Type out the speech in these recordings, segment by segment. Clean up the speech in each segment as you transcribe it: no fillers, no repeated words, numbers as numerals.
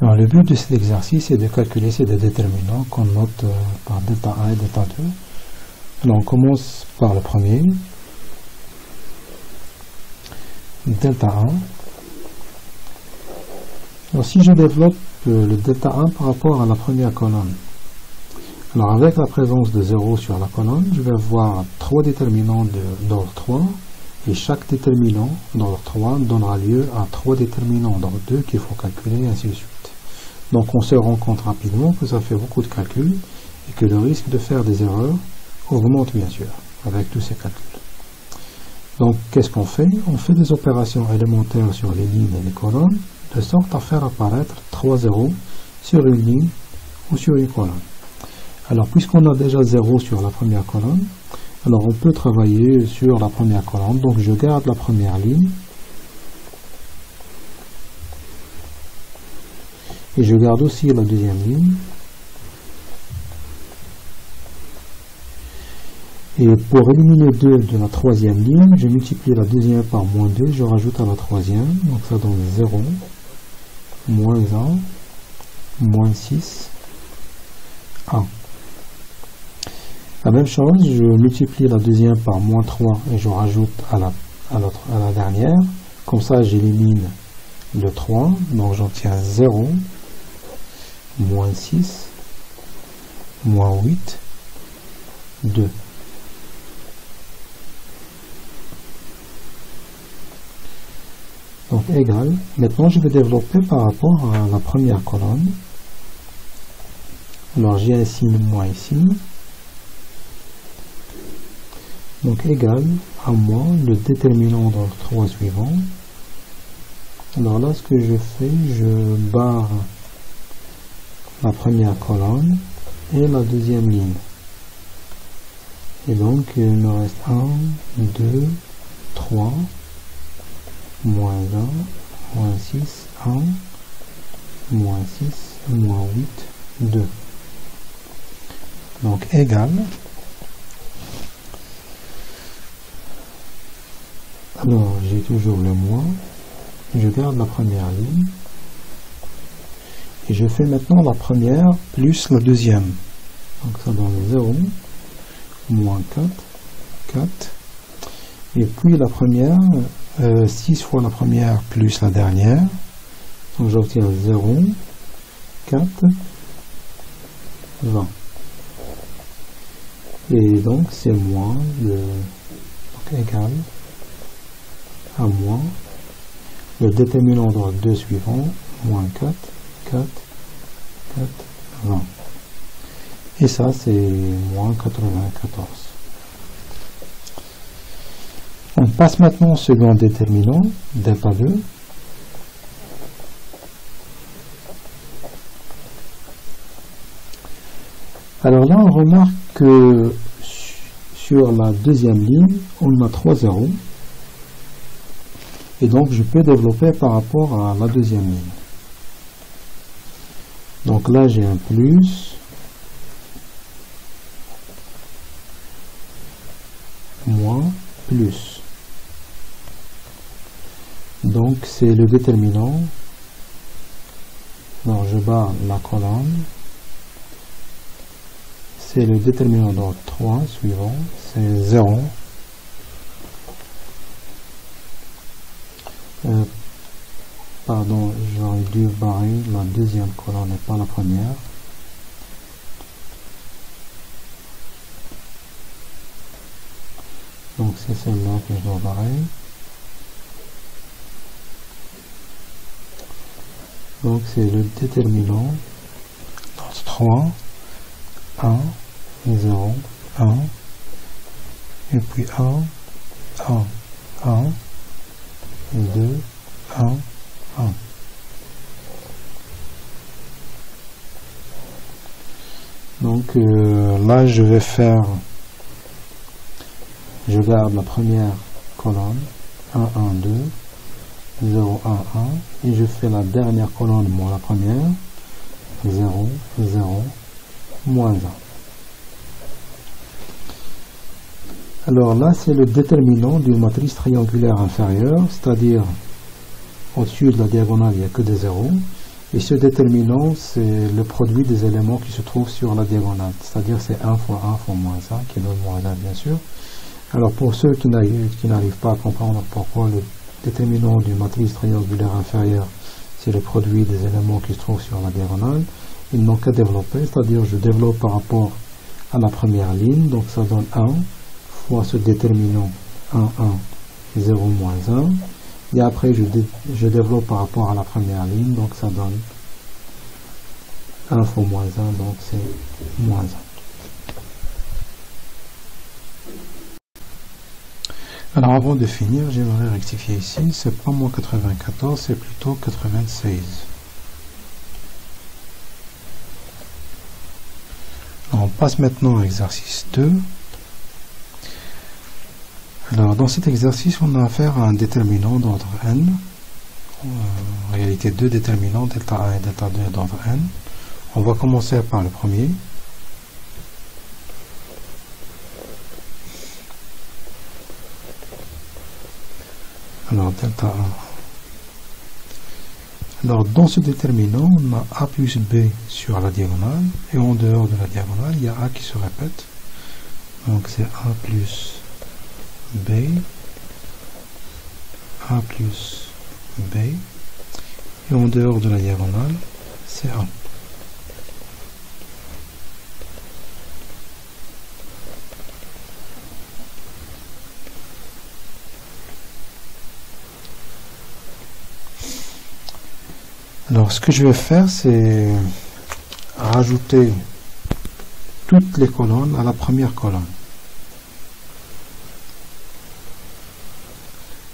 Alors, le but de cet exercice est de calculer ces deux déterminants qu'on note par delta 1 et delta 2. Alors, on commence par le premier. Delta 1. Alors, si je développe le delta 1 par rapport à la première colonne, alors avec la présence de 0 sur la colonne, je vais avoir 3 déterminants d'ordre 3, et chaque déterminant d'ordre 3 donnera lieu à 3 déterminants d'ordre 2 qu'il faut calculer, et ainsi de suite. Donc on se rend compte rapidement que ça fait beaucoup de calculs, et que le risque de faire des erreurs augmente bien sûr, avec tous ces calculs. Donc qu'est-ce qu'on fait? On fait des opérations élémentaires sur les lignes et les colonnes, de sorte à faire apparaître 3 zéros sur une ligne ou sur une colonne. Alors, puisqu'on a déjà 0 sur la première colonne, alors on peut travailler sur la première colonne. Donc, je garde la première ligne. Et je garde aussi la deuxième ligne. Et pour éliminer 2 de la troisième ligne, je multiplie la deuxième par moins 2, je rajoute à la troisième. Donc, ça donne 0, moins 1, moins 6, 1. La même chose, je multiplie la deuxième par moins 3 et je rajoute à la dernière. Comme ça, j'élimine le 3. Donc, j'obtiens 0, moins 6, moins 8, 2. Donc, égal. Maintenant, je vais développer par rapport à la première colonne. Alors, j'ai un signe moins ici. Donc égal à moins le déterminant d'ordre 3 suivant. Alors là, ce que je fais, je barre la première colonne et la deuxième ligne. Et donc il me reste 1, 2, 3, moins 1, moins 6, 1, moins 6, moins 8, 2. Donc égal. Alors, j'ai toujours le moins, je garde la première ligne, et je fais maintenant la première plus la deuxième. Donc ça donne 0, moins 4, 4, et puis la première, 6 fois la première plus la dernière, donc j'obtiens 0, 4, 20. Et donc c'est moins, donc égal, à moins le déterminant d'ordre 2 suivant, moins 4, 4, 4, 20. Et ça, c'est moins 94. On passe maintenant au second déterminant, delta 2. Alors là, on remarque que sur la deuxième ligne, on a 3 zéros. Et donc, je peux développer par rapport à la deuxième ligne. Donc là, j'ai un plus, moins, plus. Donc, c'est le déterminant. Alors, je barre la colonne. C'est le déterminant d'ordre 3 suivant. C'est 0. Pardon, j'aurais dû barrer la deuxième colonne et pas la première. Donc c'est celle-là que je dois barrer. Donc c'est le déterminant. 3, 1, 0, 1. Et puis 1, 1, 1. 2, 1, 1. Donc là, je vais faire, je garde la première colonne, 1, 1, 2, 0, 1, 1, et je fais la dernière colonne moins la première, 0, 0, moins 1. Alors là, c'est le déterminant d'une matrice triangulaire inférieure, c'est-à-dire au-dessus de la diagonale, il n'y a que des zéros, Et ce déterminant, c'est le produit des éléments qui se trouvent sur la diagonale. C'est-à-dire c'est 1 fois 1 fois moins 1 qui donne moins 1 bien sûr. Alors pour ceux qui n'arrivent pas à comprendre pourquoi le déterminant d'une matrice triangulaire inférieure, c'est le produit des éléments qui se trouvent sur la diagonale, ils n'ont qu'à développer, c'est-à-dire je développe par rapport à la première ligne, donc ça donne 1 fois ce déterminant 1, 1, 0, moins 1. Et après, je développe par rapport à la première ligne, donc ça donne 1 fois moins 1, donc c'est moins 1. Alors avant de finir, j'aimerais rectifier ici, c'est pas moins 94, c'est plutôt 96. Alors, on passe maintenant à l'exercice 2. Alors dans cet exercice, on a affaire à un déterminant d'ordre n. En réalité, deux déterminants, delta 1 et delta 2 d'ordre n. On va commencer par le premier. Alors delta 1. Alors dans ce déterminant, on a a plus b sur la diagonale, et en dehors de la diagonale, il y a a qui se répète. Donc c'est a plus b, a plus b, et en dehors de la diagonale, c'est a. Alors ce que je vais faire, c'est rajouter toutes les colonnes à la première colonne.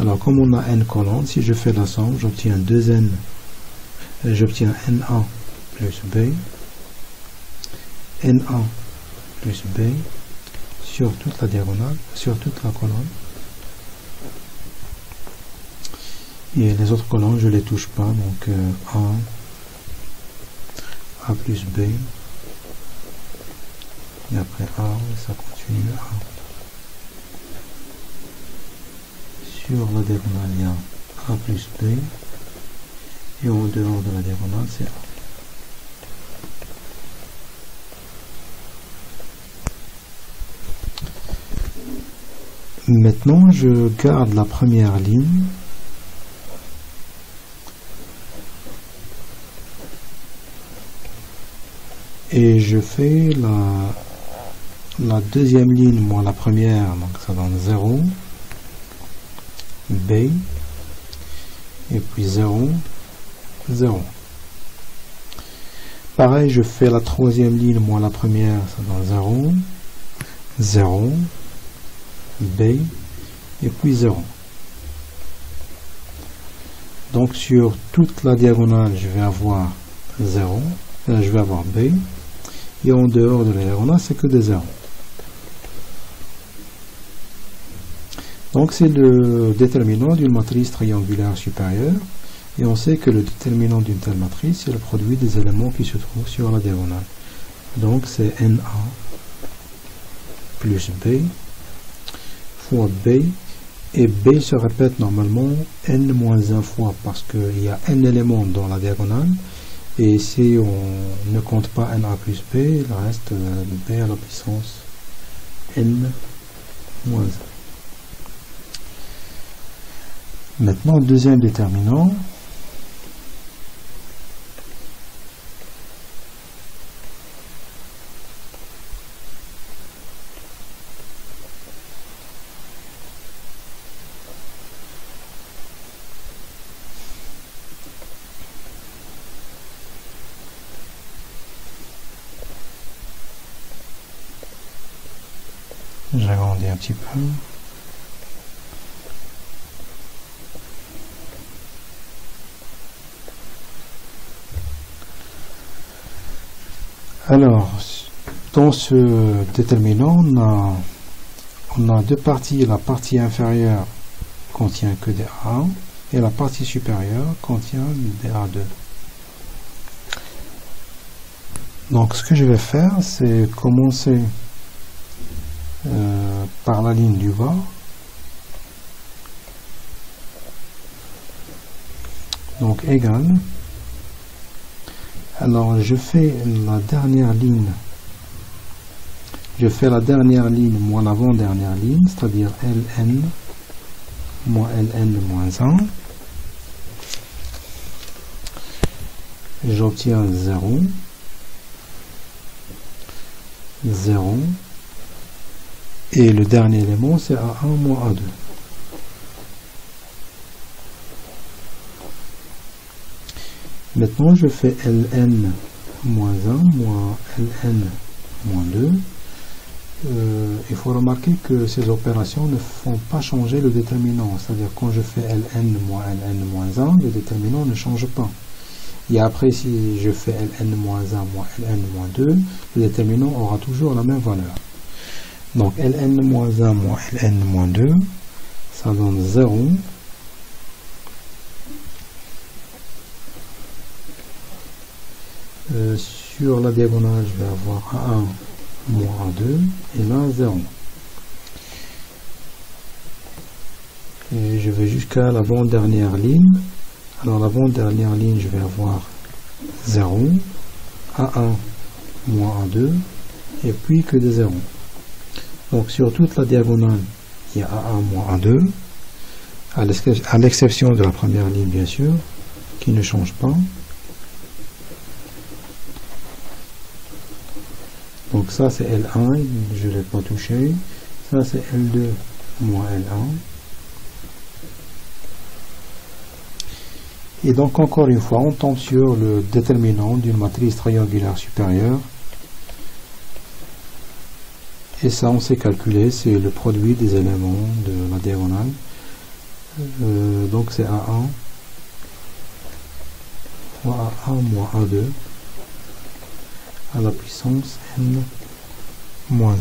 Alors comme on a n colonnes, si je fais la somme, j'obtiens 2n, j'obtiens n1 plus b, n1 plus b sur toute la diagonale, sur toute la colonne. Et les autres colonnes, je ne les touche pas, donc 1, a plus b, et après a, ça continue a. Sur la diagonale, il y a a plus b, et en dehors de la diagonale, c'est a. Maintenant, je garde la première ligne. Et je fais la deuxième ligne moins la première, donc ça donne 0, b, et puis 0, 0. Pareil, je fais la troisième ligne moins la première, ça donne 0, 0, b, et puis 0. Donc sur toute la diagonale, je vais avoir 0, je vais avoir b. Et en dehors de la diagonale, c'est que des 0. Donc c'est le déterminant d'une matrice triangulaire supérieure. Et on sait que le déterminant d'une telle matrice, c'est le produit des éléments qui se trouvent sur la diagonale. Donc c'est NA plus B fois B. Et B se répète normalement n-1 fois parce qu'il y a n éléments dans la diagonale. Et si on ne compte pas NA plus B, il reste B à la puissance n-1. Maintenant, le deuxième déterminant. J'agrandis un petit peu. Alors, dans ce déterminant, on a deux parties. La partie inférieure contient que des A et la partie supérieure contient des A2. Donc, ce que je vais faire, c'est commencer par la ligne du bas. Donc égal Alors je fais la dernière ligne. Je fais la dernière ligne moins l'avant-dernière ligne, c'est-à-dire ln moins ln moins 1. J'obtiens 0, 0. Et le dernier élément, c'est A1 moins A2. Maintenant, je fais ln moins 1 moins ln moins 2. Il faut remarquer que ces opérations ne font pas changer le déterminant. C'est-à-dire, quand je fais ln moins 1, le déterminant ne change pas. Et après, si je fais ln moins 1 moins ln moins 2, le déterminant aura toujours la même valeur. Donc ln moins 1 moins ln moins 2, ça donne 0. Sur la diagonale, je vais avoir A1 moins A2, et là 0. Et je vais jusqu'à l'avant-dernière ligne. Alors l'avant-dernière ligne, je vais avoir 0, A1 moins A2, et puis que des 0. Donc sur toute la diagonale, il y a A1 moins A2, à l'exception de la première ligne bien sûr, qui ne change pas. Donc ça c'est L1, je ne l'ai pas touché. Ça c'est L2 moins L1. Et donc encore une fois, on tombe sur le déterminant d'une matrice triangulaire supérieure. Et ça, on sait calculer, c'est le produit des éléments de la diagonale. Donc c'est A1 fois A1 moins A2 à la puissance n moins 1.